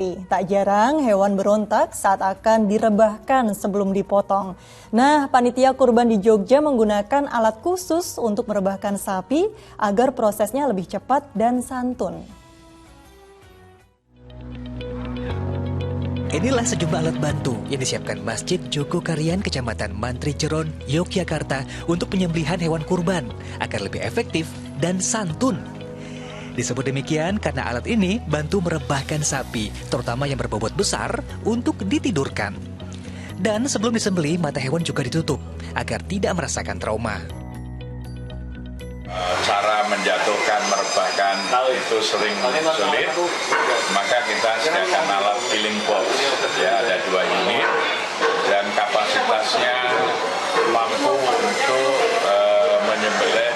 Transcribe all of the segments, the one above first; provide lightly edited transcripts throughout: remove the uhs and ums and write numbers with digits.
Tak jarang hewan berontak saat akan direbahkan sebelum dipotong. Nah, panitia kurban di Jogja menggunakan alat khusus untuk merebahkan sapi agar prosesnya lebih cepat dan santun. Inilah sejumlah alat bantu yang disiapkan Masjid Jogokarian Kecamatan Mantri Jeron, Yogyakarta untuk penyembelihan hewan kurban agar lebih efektif dan santun. Disebut demikian karena alat ini bantu merebahkan sapi, terutama yang berbobot besar, untuk ditidurkan. Dan sebelum disembelih, mata hewan juga ditutup agar tidak merasakan trauma. Cara menjatuhkan, merebahkan itu sering sulit, maka kita sediakan alat killing box. Ya, ada 2 unit dan kapasitasnya mampu untuk menyembelih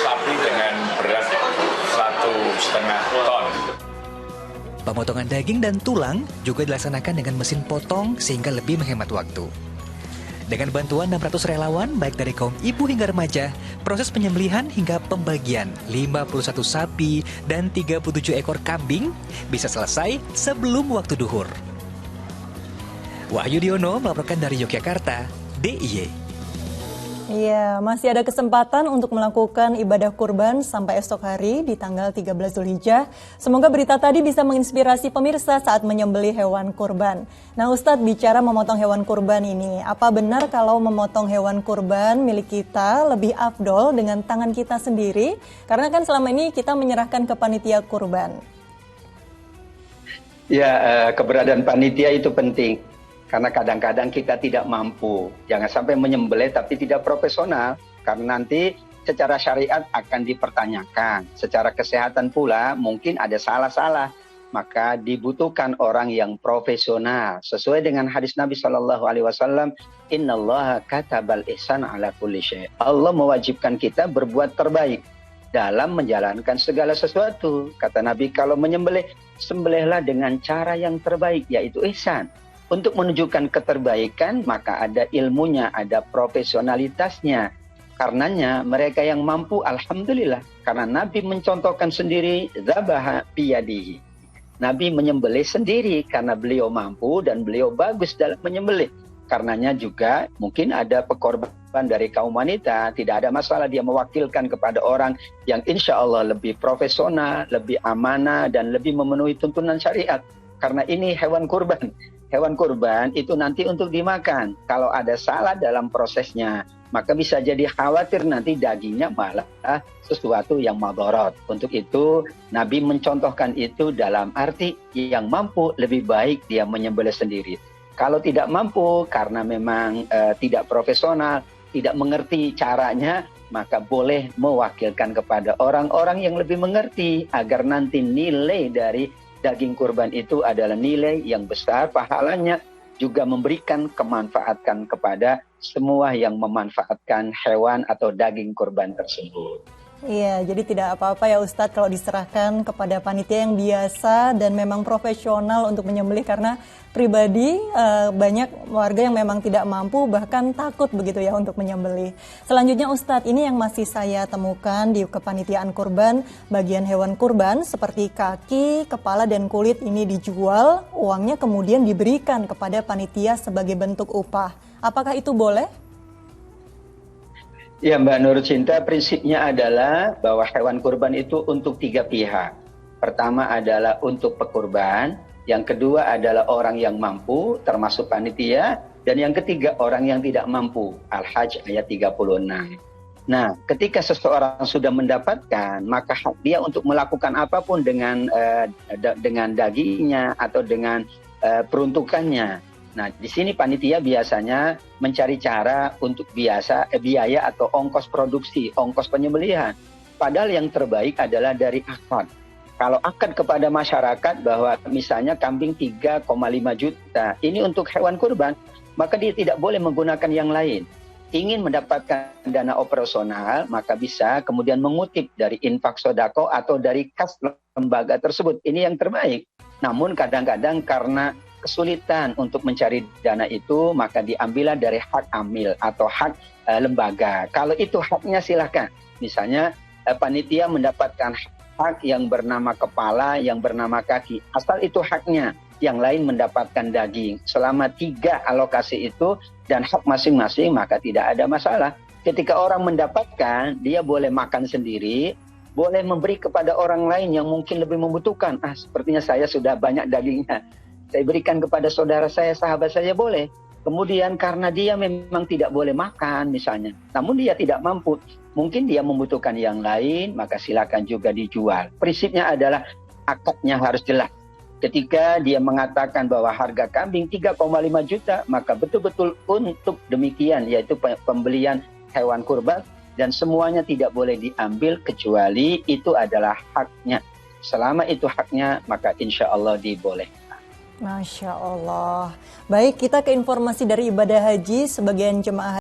sapi dengan berat 1,5 ton. Pemotongan daging dan tulang juga dilaksanakan dengan mesin potong sehingga lebih menghemat waktu. Dengan bantuan 600 relawan, baik dari kaum ibu hingga remaja, proses penyembelihan hingga pembagian 51 sapi dan 37 ekor kambing bisa selesai sebelum waktu duhur. Wahyu Diono melaporkan dari Yogyakarta, DIY. Iya, masih ada kesempatan untuk melakukan ibadah kurban sampai esok hari di tanggal 13 Zulhijjah. Semoga berita tadi bisa menginspirasi pemirsa saat menyembelih hewan kurban. Nah, Ustadz, bicara memotong hewan kurban ini, apa benar kalau memotong hewan kurban milik kita lebih afdol dengan tangan kita sendiri? Karena kan selama ini kita menyerahkan ke panitia kurban. Ya, keberadaan panitia itu penting. Karena kadang-kadang kita tidak mampu. Jangan sampai menyembelih tapi tidak profesional. Karena nanti secara syariat akan dipertanyakan. Secara kesehatan pula mungkin ada salah-salah. Maka dibutuhkan orang yang profesional. Sesuai dengan hadis Nabi SAW. Innallaha katabal ihsan ala kulli syai'. Allah mewajibkan kita berbuat terbaik dalam menjalankan segala sesuatu. Kata Nabi, kalau menyembelih, sembelihlah dengan cara yang terbaik, yaitu ihsan. Untuk menunjukkan keterbaikan, maka ada ilmunya, ada profesionalitasnya. Karenanya mereka yang mampu, alhamdulillah. Karena Nabi mencontohkan sendiri, zabaha biyadihi. Nabi menyembelih sendiri karena beliau mampu dan beliau bagus dalam menyembelih. Karenanya juga mungkin ada pekorban dari kaum wanita, tidak ada masalah dia mewakilkan kepada orang yang insya Allah lebih profesional, lebih amanah, dan lebih memenuhi tuntunan syariat. Karena ini hewan kurban. Hewan kurban itu nanti untuk dimakan. Kalau ada salah dalam prosesnya, maka bisa jadi khawatir nanti dagingnya malah sesuatu yang madharat. Untuk itu, Nabi mencontohkan itu dalam arti yang mampu lebih baik dia menyembelih sendiri. Kalau tidak mampu karena memang tidak profesional, tidak mengerti caranya, maka boleh mewakilkan kepada orang-orang yang lebih mengerti agar nanti nilai dari daging kurban itu adalah nilai yang besar, pahalanya juga memberikan kemanfaatan kepada semua yang memanfaatkan hewan atau daging kurban tersebut. Iya, jadi tidak apa-apa ya Ustadz kalau diserahkan kepada panitia yang biasa dan memang profesional untuk menyembelih, karena pribadi banyak warga yang memang tidak mampu bahkan takut begitu ya untuk menyembelih. Selanjutnya Ustadz, ini yang masih saya temukan di kepanitiaan kurban, bagian hewan kurban seperti kaki, kepala dan kulit ini dijual, uangnya kemudian diberikan kepada panitia sebagai bentuk upah. Apakah itu boleh? Ya Mbak Nur Cinta, prinsipnya adalah bahwa hewan kurban itu untuk 3 pihak. Pertama adalah untuk pekurban, yang kedua adalah orang yang mampu, termasuk panitia, dan yang ketiga orang yang tidak mampu. Al-Hajj ayat 36. Nah, ketika seseorang sudah mendapatkan, maka hak dia untuk melakukan apapun dengan dagingnya atau dengan peruntukannya. Nah, di sini panitia biasanya mencari cara untuk biaya atau ongkos produksi, ongkos penyembelihan. Padahal yang terbaik adalah dari akad. Kalau akad kepada masyarakat bahwa misalnya kambing 3,5 juta, ini untuk hewan kurban, maka dia tidak boleh menggunakan yang lain. Ingin mendapatkan dana operasional, maka bisa kemudian mengutip dari infak sodako atau dari kas lembaga tersebut. Ini yang terbaik. Namun kadang-kadang karena kesulitan untuk mencari dana itu, maka diambillah dari hak amil atau hak lembaga. Kalau itu haknya silakan. Misalnya panitia mendapatkan hak yang bernama kepala, yang bernama kaki. Asal itu haknya. yang lain mendapatkan daging. Selama 3 alokasi itu dan hak masing-masing, maka tidak ada masalah. Ketika orang mendapatkan, dia boleh makan sendiri, boleh memberi kepada orang lain yang mungkin lebih membutuhkan. Sepertinya saya sudah banyak dagingnya, saya berikan kepada saudara saya, sahabat saya, boleh. Kemudian karena dia memang tidak boleh makan misalnya, namun dia tidak mampu, mungkin dia membutuhkan yang lain, maka silakan juga dijual. Prinsipnya adalah akadnya harus jelas. Ketika dia mengatakan bahwa harga kambing 3,5 juta, maka betul-betul untuk demikian, yaitu pembelian hewan kurban, dan semuanya tidak boleh diambil kecuali itu adalah haknya. Selama itu haknya, maka insya Allah dibolehkan. Masya Allah. Baik, kita ke informasi dari ibadah haji. Sebagian jemaah